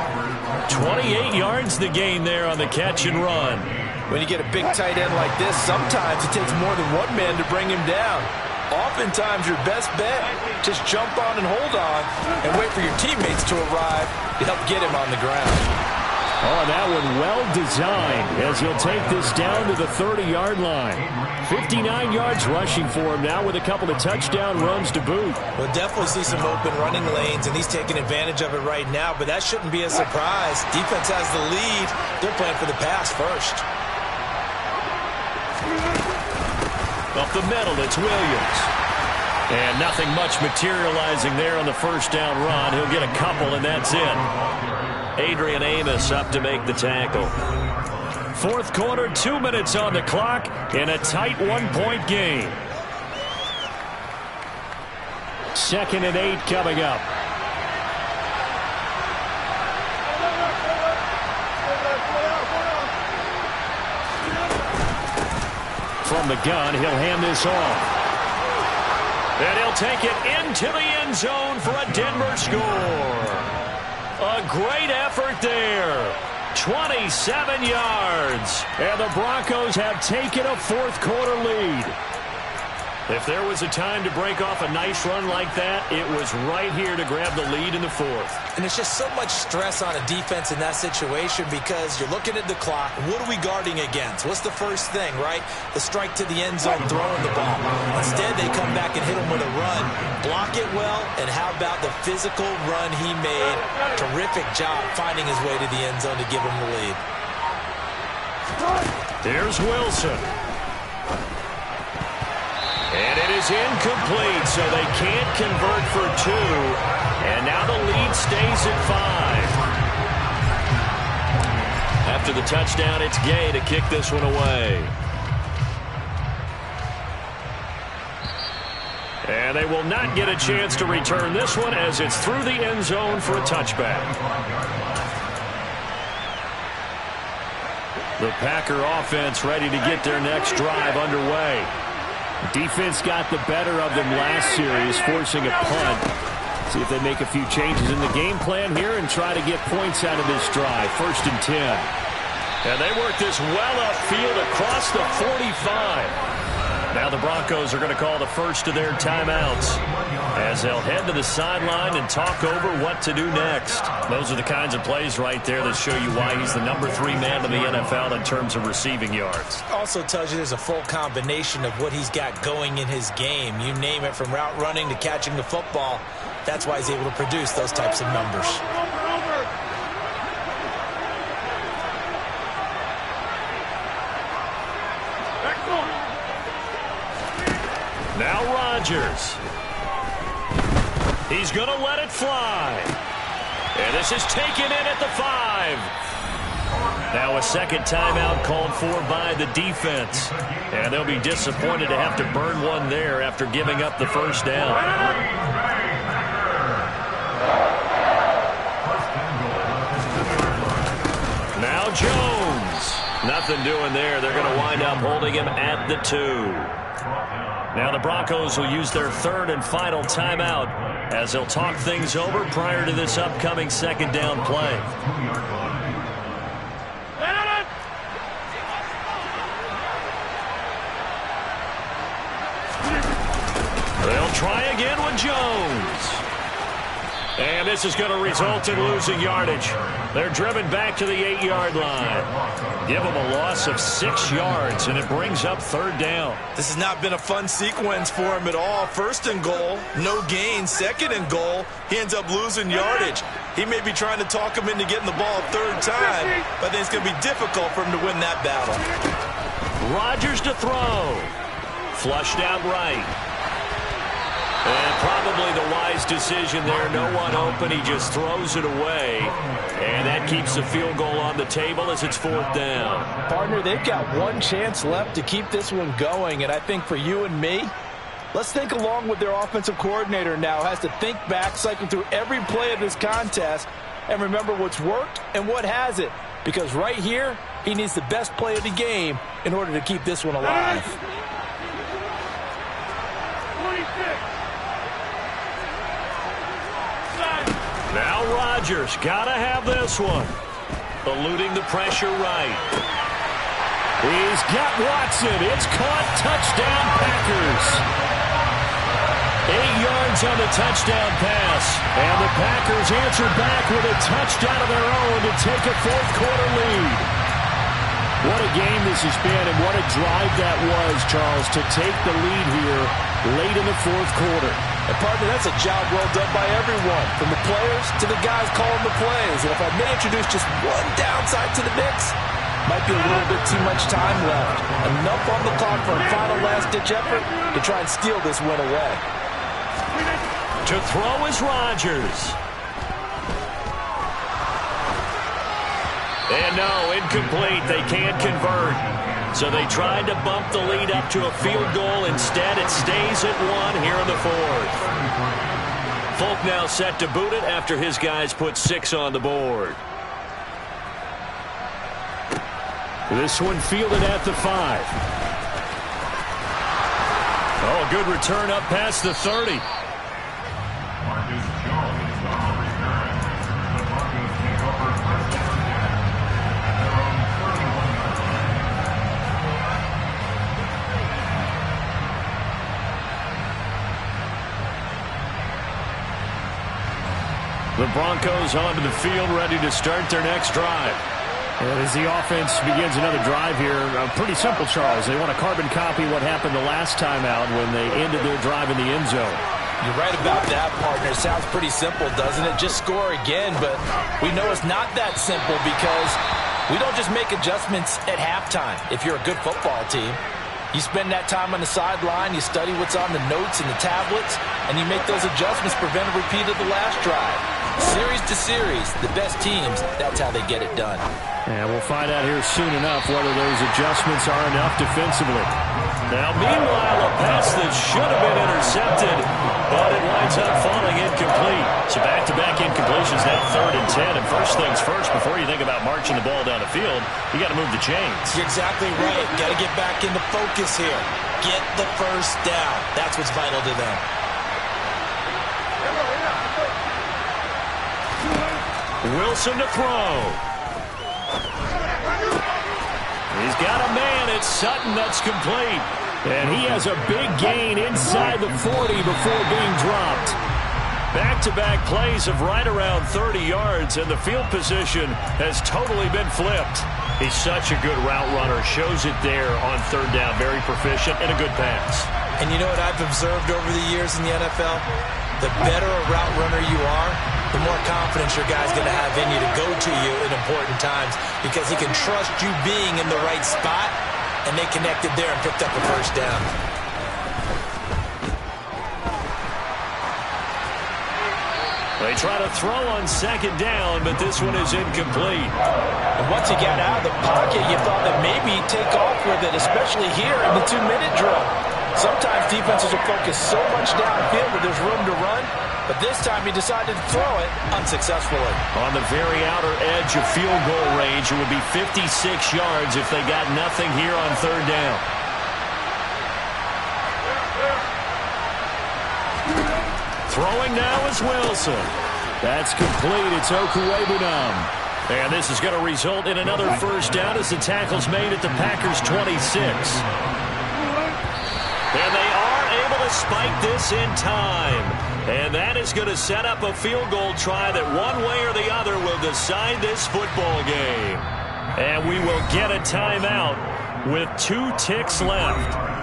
Speaker 4: 28 yards the gain there on the catch and run.
Speaker 5: When you get a big tight end like this, sometimes it takes more than one man to bring him down. Oftentimes your best bet, just jump on and hold on and wait for your teammates to arrive to help get him on the ground.
Speaker 4: Oh, that one well designed as he'll take this down to the 30-yard line. 59 yards rushing for him now with a couple of touchdown runs to boot.
Speaker 5: We'll definitely see some open running lanes, and he's taking advantage of it right now, but that shouldn't be a surprise. Defense has the lead. They're playing for the pass first.
Speaker 4: Up the middle, it's Williams. And nothing much materializing there on the first down run. He'll get a couple, and that's it. Adrian Amos up to make the tackle. 4th quarter, 2 minutes on the clock in a tight 1-point game. 2nd and 8 coming up. From the gun, he'll hand this off. And he'll take it into the end zone for a Denver score. A great effort there. 27 yards. And the Broncos have taken a fourth-quarter lead. If there was a time to break off a nice run like that, it was right here to grab the lead in the fourth.
Speaker 5: And it's just so much stress on a defense in that situation because you're looking at the clock. What are we guarding against? What's the first thing, right? The strike to the end zone, throwing the ball. Instead, they come back and hit him with a run. Block it well, and how about the physical run he made? Terrific job finding his way to the end zone to give him the lead.
Speaker 4: There's Wilson. And it is incomplete, so they can't convert for two. And now the lead stays at 5. After the touchdown, it's Gay to kick this one away. And they will not get a chance to return this one as it's through the end zone for a touchback. The Packer offense ready to get their next drive underway. Defense got the better of them last series, forcing a punt. See if they make a few changes in the game plan here and try to get points out of this drive. 1st and 10. And they work this well upfield across the 45. Now the Broncos are going to call the first of their timeouts as they'll head to the sideline and talk over what to do next. Those are the kinds of plays right there that show you why he's the number 3 man in the NFL in terms of receiving yards.
Speaker 5: Also tells you there's a full combination of what he's got going in his game. You name it, from route running to catching the football. That's why he's able to produce those types of numbers.
Speaker 4: Now Rodgers. He's going to let it fly. And this is taken in at the 5. Now a second timeout called for by the defense. And they'll be disappointed to have to burn one there after giving up the first down. Now Jones. Nothing doing there. They're going to wind up holding him at the 2. Now the Broncos will use their 3rd and final timeout as they'll talk things over prior to this upcoming second down play. They'll try again with Jones. And this is going to result in losing yardage. They're driven back to the 8-yard line. Give them a loss of 6 yards, and it brings up 3rd down.
Speaker 5: This has not been a fun sequence for him at all. 1st and goal, no gain. 2nd and goal, he ends up losing yardage. He may be trying to talk him into getting the ball 3rd time, but I think it's going to be difficult for him to win that battle.
Speaker 4: Rodgers to throw. Flushed out right. And probably the wise decision there. No one open. He just throws it away. And that keeps the field goal on the table as it's 4th down.
Speaker 5: Partner, they've got one chance left to keep this one going. And I think for you and me, let's think along with their offensive coordinator now. Has to think back, cycle through every play of this contest, and remember what's worked and what hasn't. Because right here, he needs the best play of the game in order to keep this one alive.
Speaker 4: Now Rodgers got to have this one. Eluding the pressure right. He's got Watson. It's caught. Touchdown Packers. 8 yards on the touchdown pass. And the Packers answer back with a touchdown of their own to take a 4th-quarter lead. What a game this has been, and what a drive that was, Charles, to take the lead here late in the 4th quarter.
Speaker 5: And partner, that's a job well done by everyone, from the players to the guys calling the plays. And if I may introduce just one downside to the mix, might be a little bit too much time left. Enough on the clock for a final last-ditch effort to try and steal this win away.
Speaker 4: To throw is Rodgers. And no, incomplete. They can't convert. So they tried to bump the lead up to a field goal. Instead, it stays at 1 here in the 4th. Folk now set to boot it after his guys put 6 on the board. This one fielded at the 5. Oh, good return up past the 30. The Broncos onto the field, ready to start their next drive.
Speaker 6: And as the offense begins another drive here, pretty simple, Charles. They want to carbon copy what happened the last time out when they ended their drive in the end zone.
Speaker 5: You're right about that, partner. It sounds pretty simple, doesn't it? Just score again, but we know it's not that simple because we don't just make adjustments at halftime if you're a good football team. You spend that time on the sideline, you study what's on the notes and the tablets, and you make those adjustments, prevent a repeat of the last drive. Series to series, the best teams, that's how they get it done.
Speaker 6: And we'll find out here soon enough whether those adjustments are enough defensively.
Speaker 4: Now, meanwhile, a pass that should have been intercepted, but it winds up falling incomplete. So back-to-back incompletions, now 3rd and 10. And first things first, before you think about marching the ball down the field, you got to move the chains.
Speaker 5: You're exactly right. Got to get back into focus here. Get the first down. That's what's vital to them.
Speaker 4: Wilson to throw. He's got a man. It's Sutton that's complete. And he has a big gain inside the 40 before being dropped. Back-to-back plays of right around 30 yards, and the field position has totally been flipped. He's such a good route runner. Shows it there on 3rd down. Very proficient and a good pass.
Speaker 5: And you know what I've observed over the years in the NFL? The better a route runner you are, the more confidence your guy's going to have in you to go to you in important times because he can trust you being in the right spot, and they connected there and picked up a first down.
Speaker 4: They try to throw on 2nd down, but this one is incomplete.
Speaker 5: And once he got out of the pocket, you thought that maybe he'd take off with it, especially here in the 2-minute drill. Sometimes defenses will focus so much downfield that there's room to run, but this time he decided to throw it unsuccessfully.
Speaker 4: On the very outer edge of field goal range, it would be 56 yards if they got nothing here on 3rd down. Throwing now is Wilson. That's complete. It's Okuwebunam. And this is going to result in another first down as the tackle's made at the Packers' 26. And they are able to spike this in time. And that is going to set up a field goal try that one way or the other will decide this football game. And we will get a timeout with 2 ticks left.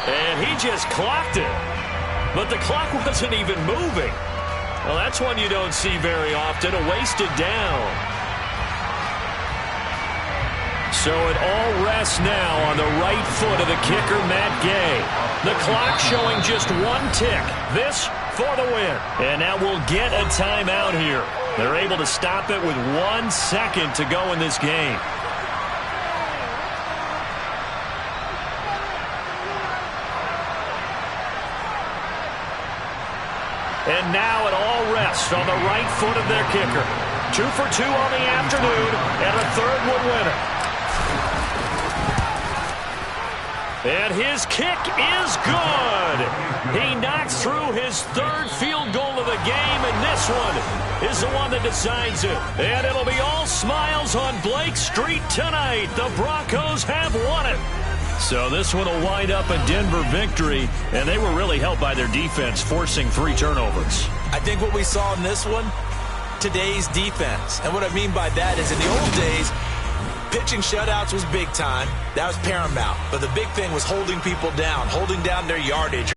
Speaker 4: And he just clocked it. But the clock wasn't even moving. Well, that's one you don't see very often, a wasted down. So it all rests now on the right foot of the kicker, Matt Gay. The clock showing just 1 tick. This for the win. And now we'll get a timeout here. They're able to stop it with 1 second to go in this game. And now it all rests on the right foot of their kicker. 2 for 2 on the afternoon, and a 3rd would win it. And his kick is good. He knocks through his 3rd field goal of the game, and this one is the one that decides it. And it'll be all smiles on Blake Street tonight. The Broncos have won it. So this one will wind up a Denver victory, and they were really helped by their defense, forcing 3 turnovers.
Speaker 5: I think what we saw in this one, today's defense. And what I mean by that is in the old days, pitching shutouts was big time. That was paramount. But the big thing was holding people down, holding down their yardage.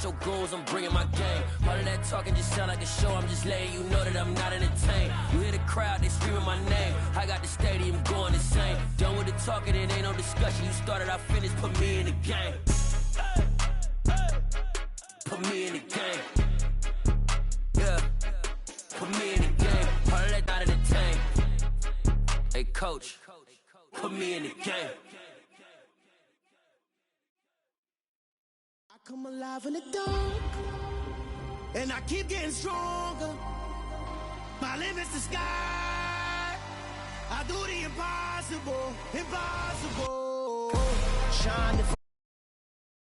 Speaker 7: Your goals, I'm bringing my game. All of that talking just sound like a show. I'm just letting you know that I'm not entertained. You hear the crowd, they screaming my name. I got the stadium going insane. Done with the talking, it ain't no discussion. You started, I finished, put me in the game. Put me in the game. Yeah. Put me in the game. All of that not entertained. Hey, coach, put me in the game.
Speaker 8: Come alive in the dark, and I keep getting stronger. My limit's the sky. I do the impossible, impossible. Shine the